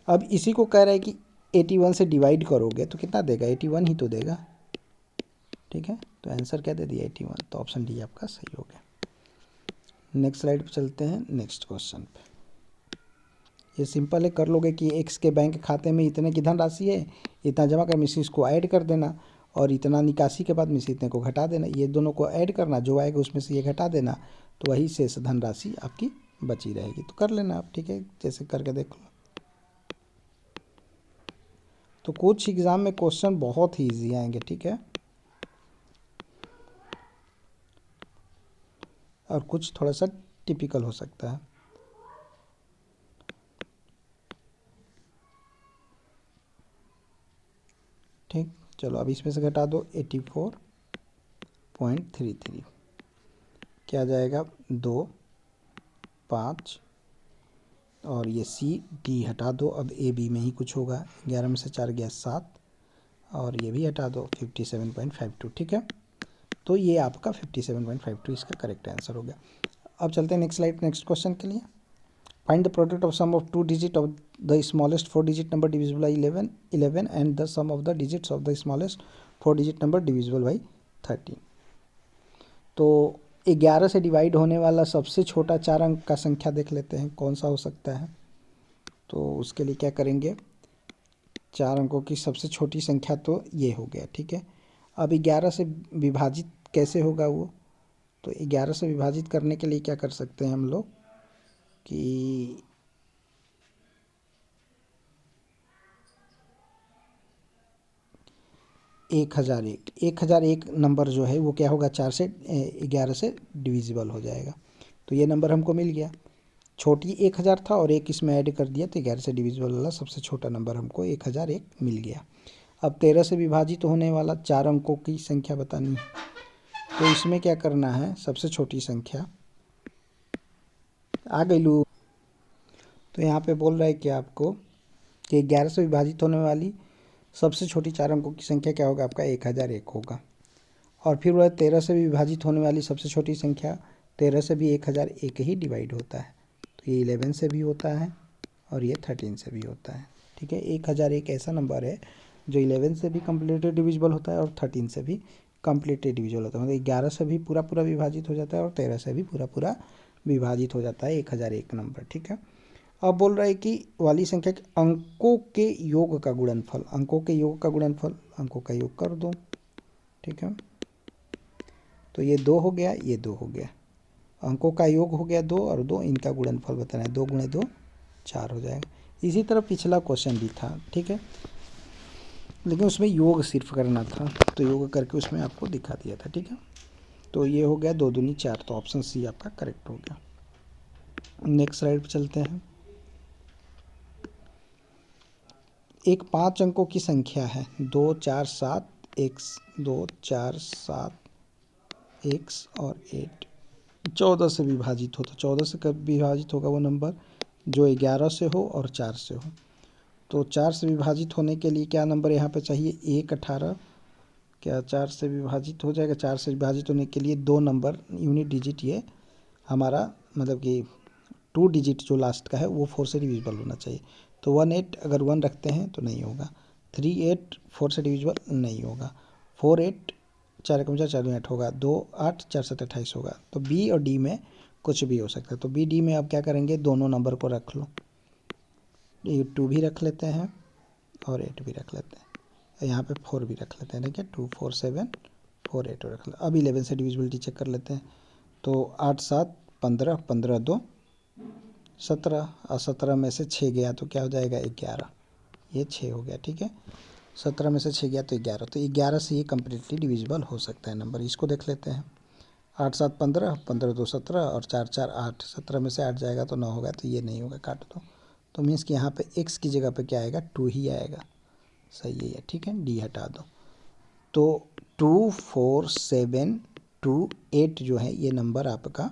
अब इसी को कह रहा है कि 81 से डिवाइड करोगे तो कितना देगा? 81 ही तो देगा। ठीक है, तो आंसर क्या दे दिया? 81। तो ऑप्शन डी आपका सही हो गया। नेक्स्ट स्लाइड पे चलते हैं। नेक्स्ट क्वेश्चन पे ये सिंपल है, कर लोगे कि एक्स के बैंक खाते में इतने की धनराशि है, इतना जमा कर मिस इसको ऐड कर देना और इतना निकासी के बाद मिस इतने को घटा देना। ये दोनों को ऐड करना, जो आएगा उसमें से ये घटा देना, तो वही शेष धनराशि आपकी बची रहेगी। तो कर लेना आप। ठीक है, जैसे करके देख लो। तो कुछ एग्जाम में क्वेश्चन बहुत ही ईजी आएंगे। ठीक है, और कुछ थोड़ा सा टिपिकल हो सकता है। ठीक, चलो अब इसमें से घटा दो 84.33, क्या जाएगा? 2 5, और ये सी डी हटा दो। अब ए बी में ही कुछ होगा। 11 में से 4 गया 7, और ये भी हटा दो 57.52। ठीक है, तो ये आपका 57.52 इसका करेक्ट आंसर हो गया। अब चलते हैं नेक्स्ट स्लाइड, नेक्स्ट क्वेश्चन के लिए। Find the product of sum of 2 digit of the smallest 4 digit number divisible by 11 and the sum of the digits of the smallest 4 digit number divisible by 13। तो 11 से divide होने वाला सबसे छोटा 4 अंक का संख्या देख लेते हैं कौन सा हो सकता है। तो उसके लिए क्या करेंगे? 4 अंकों की सबसे छोटी संख्या तो ये हो गया। ठीक है, अब 11 से विभाजित कैसे होगा वो? तो 11 से विभाजित करने के लिए क्या कर सकते हैं हम लोग कि 1001 नंबर जो है वो क्या होगा? 11 से डिविजिबल हो जाएगा। तो ये नंबर हमको मिल गया। छोटी 1000 था और एक इसमें ऐड कर दिया तो 11 से डिविजिबल वाला सबसे छोटा नंबर हमको 1001 मिल गया। अब 13 से विभाजित होने वाला 4 अंकों की संख्या बतानी है। तो इसमें क्या करना है? सबसे छोटी संख्या आ गई लू। तो यहाँ पे बोल रहा है कि आपको कि 11 से विभाजित होने वाली सबसे छोटी 4 अंकों की संख्या क्या होगा? आपका 1001 होगा। और फिर वह 13 से विभाजित होने वाली सबसे छोटी संख्या 13 से भी 1001 ही डिवाइड होता है। तो ये 11 से भी होता है और ये 13 से भी होता है। ठीक है, 1001 ऐसा नंबर है जो 11 से भी कम्प्लीटली डिविजिबल होता है और 13 से भी कम्प्लीटली डिविजिबल होता है। मतलब 11 से भी पूरा पूरा विभाजित हो जाता है और 13 से भी पूरा पूरा विभाजित हो जाता है 1001 नंबर। ठीक है, अब बोल रहा है कि वाली संख्या के अंकों के योग का गुणनफल, अंकों के योग का गुणनफल, अंकों का योग कर दो। ठीक है, तो ये 2 हो गया, ये 2 हो गया, अंकों का योग हो गया 2 और 2, इनका गुणनफल बताना है। 2 × 2 4 हो जाएगा। इसी तरह पिछला क्वेश्चन भी था। ठीक है, लेकिन उसमें योग सिर्फ करना था तो योग करके उसमें आपको दिखा दिया था। ठीक है, तो ये हो गया 2 दूनी 4, तो ऑप्शन सी आपका करेक्ट हो गया। नेक्स्ट स्लाइड पर चलते हैं। एक 5 अंकों की संख्या है 2 4 7 x 2 4 7 x और 8 14 से विभाजित हो। तो 14 से कब विभाजित होगा वो नंबर जो 11 से हो और 4 से हो। तो 4 से विभाजित होने के लिए क्या नंबर यहाँ पे चाहिए, 1 18। क्या 4 से विभाजित हो जाएगा? 4 से विभाजित होने के लिए 2 नंबर यूनिट डिजिट ये हमारा मतलब कि 2 डिजिट जो लास्ट का है वो 4 से डिविजिबल होना चाहिए। तो 18 अगर 1 रखते हैं तो नहीं होगा। 38 4 से डिविजिबल नहीं होगा। 48 4 कम 4 4 8 होगा। 2 8 4 7 28 होगा। तो बी और डी में कुछ भी हो सकता है। तो बी डी में आप क्या करेंगे, दोनों नंबर को रख लो। ये 2 भी रख लेते हैं और 8 भी रख लेते हैं। यहाँ पे 4 भी रख लेते हैं। ठीक है, 2 4 7 4 8 रख लेते। अब 11 से डिविजिबिलिटी चेक कर लेते हैं। तो 8 7 15 15 2 17 और 17 में से 6 गया तो क्या हो जाएगा 11। ये 6 हो गया। ठीक है, 17 में से 6 गया तो 11। तो 11 से ये कम्प्लीटली डिविजिबल हो सकता है नंबर। इसको देख लेते हैं। 8 7 15 15 2 17 और 4 4 8। 17 में से 8 जाएगा तो 9 होगा। तो ये नहीं होगा, काट दो। तो मीन्स कि यहाँ पे x की जगह पे क्या आएगा, 2 ही आएगा। सही है। ठीक है, डी हटा दो। तो 2 4 7 2 8 जो है ये नंबर आपका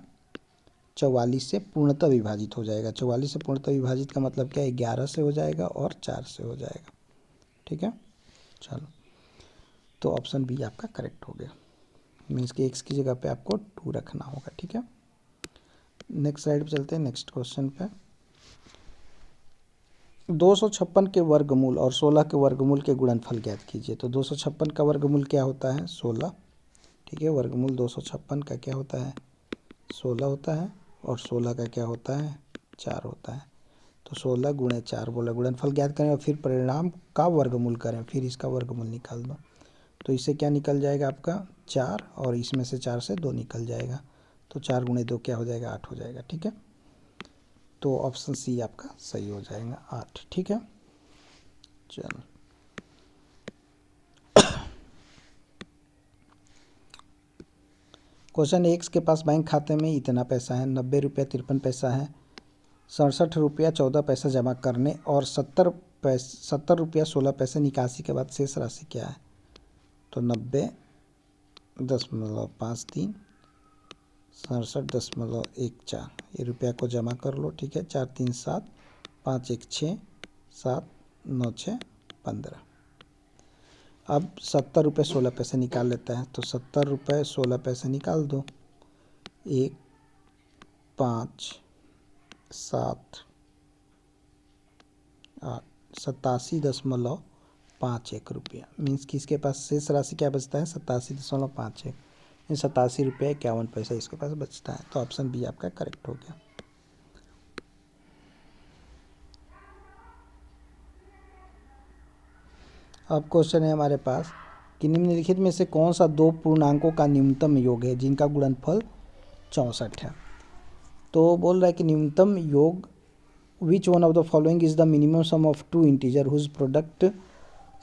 44 से पूर्णतः विभाजित हो जाएगा। 44 से पूर्णतः विभाजित का मतलब क्या है, 11 से हो जाएगा और 4 से हो जाएगा। ठीक है, चलो। तो ऑप्शन बी आपका करेक्ट हो गया। मीन्स कि एक्स की जगह पे आपको 2 रखना होगा। ठीक है, नेक्स्ट स्लाइड पे चलते हैं, नेक्स्ट क्वेश्चन पे। 256 के वर्गमूल और 16 के वर्गमूल के गुणनफल ज्ञात कीजिए। तो 256 का वर्गमूल क्या होता है, 16। ठीक है, वर्गमूल 256 का क्या होता है, 16 होता है। और 16 का क्या होता है, 4 होता है। तो 16 गुणे 4 बोला, गुणनफल ज्ञात करें और फिर परिणाम का वर्गमूल करें, फिर इसका वर्गमूल निकाल दो। तो इससे क्या निकल जाएगा आपका 4, और इसमें से 4 से 2 निकल जाएगा। तो 4 गुणे 2 क्या हो जाएगा, 8 हो जाएगा। ठीक है, तो ऑप्शन सी आपका सही हो जाएगा, 8। ठीक है, चलो। क्वेश्चन, एक्स के पास बैंक खाते में इतना पैसा है, 90 रुपया 53 पैसा है, 67 रुपया 14 पैसा जमा करने और 70 रुपया 16 पैसे निकासी के बाद शेष राशि क्या है। तो 90.53 67.14 ये रुपया को जमा कर लो। ठीक है, 4 3 7 5 1 6 7 9 6 15। अब 70 रुपये 16 पैसे निकाल लेता है। तो 70 रुपये 16 पैसे निकाल दो। 1 5 7 8 87.51 रुपया। मीन्स कि इसके पास शेष राशि क्या बचता है, 87.51। 87 रुपये 51 पैसा इसके पास बचता है। तो ऑप्शन बी आपका करेक्ट हो गया। अब क्वेश्चन है हमारे पास कि निम्नलिखित में से कौन सा 2 पूर्णांकों का न्यूनतम योग है जिनका गुणनफल 64 है। तो बोल रहा है कि न्यूनतम योग, which one of the following is the minimum sum of 2 integer whose product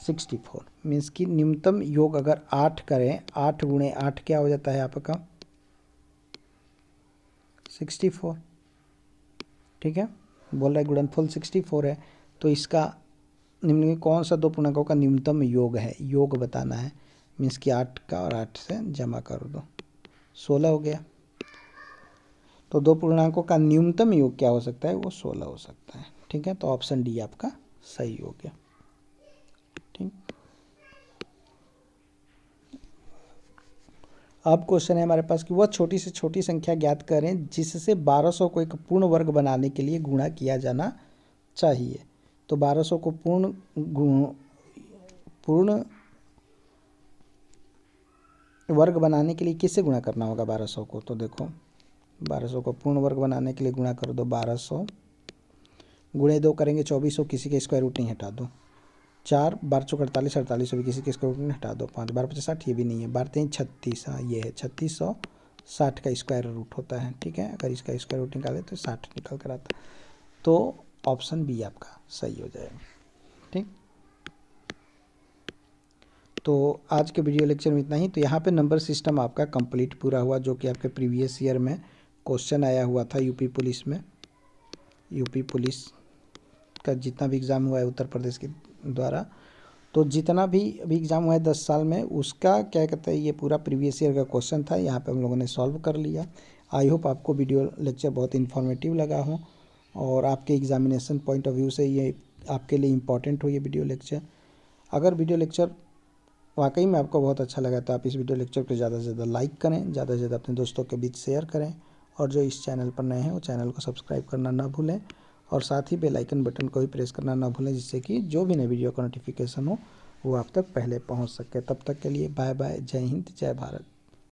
64। Means कि न्यूनतम योग अगर 8 करें, 8 गुणे 8 क्या हो जाता है आपका 64। ठीक है, बोल रहा है गुणनफल 64 है। तो इसका निम्न में कौन सा 2 पूर्णांकों का न्यूनतम योग है, योग बताना है। मीन्स कि 8 का और 8 से जमा कर दो, 16 हो गया। तो 2 पूर्णांकों का न्यूनतम योग क्या हो सकता है, वो 16 हो सकता है। ठीक है, तो ऑप्शन डी आपका सही हो गया। ठीक, अब क्वेश्चन है हमारे पास कि वह छोटी से छोटी संख्या ज्ञात करें जिससे 1200 को एक पूर्ण वर्ग बनाने के लिए गुणा किया जाना चाहिए। तो 1200 को पूर्ण वर्ग बनाने के लिए किससे गुणा करना होगा 1200 को। तो देखो 1200 को पूर्ण वर्ग बनाने के लिए गुणा कर दो। 1200 गुणे 2 करेंगे 2400, किसी के स्क्वायर रूट नहीं, हटा दो। 4 12 चौक 48, 48 भी किसी के स्क्वायर रूट नहीं, हटा दो। 5 12 50 60, ये भी नहीं है। 12 3 36, हाँ ये है 3660 का स्क्वायर रूट होता है। ठीक है, अगर इसका स्क्वायर रूट निकाले तो 60 निकल कर आता। तो ऑप्शन बी आपका सही हो जाएगा। ठीक, तो आज के वीडियो लेक्चर में इतना ही। तो यहाँ पे नंबर सिस्टम आपका कंप्लीट पूरा हुआ, जो कि आपके प्रीवियस ईयर में क्वेश्चन आया हुआ था यूपी पुलिस में। यूपी पुलिस का जितना भी एग्ज़ाम हुआ है उत्तर प्रदेश की द्वारा। तो जितना भी अभी एग्ज़ाम हुआ है 10 साल में, उसका क्या कहते हैं, ये पूरा प्रीवियस ईयर का क्वेश्चन था, यहाँ पे हम लोगों ने सॉल्व कर लिया। आई होप आपको वीडियो लेक्चर बहुत इन्फॉर्मेटिव लगा हो और आपके एग्जामिनेशन पॉइंट ऑफ व्यू से ये आपके लिए इम्पॉर्टेंट हो ये वीडियो लेक्चर। अगर वीडियो लेक्चर वाकई में आपको बहुत अच्छा लगा तो आप इस वीडियो लेक्चर को ज़्यादा से ज़्यादा लाइक करें, ज़्यादा से ज़्यादा अपने दोस्तों के बीच शेयर करें, और जो इस चैनल पर नए हैं वो चैनल को सब्सक्राइब करना ना भूलें, और साथ ही बेल आइकन बटन को भी प्रेस करना ना भूलें, जिससे कि जो भी नई वीडियो का नोटिफिकेशन हो वो आप तक पहले पहुंच सके। तब तक के लिए बाय बाय, जय हिंद, जय भारत।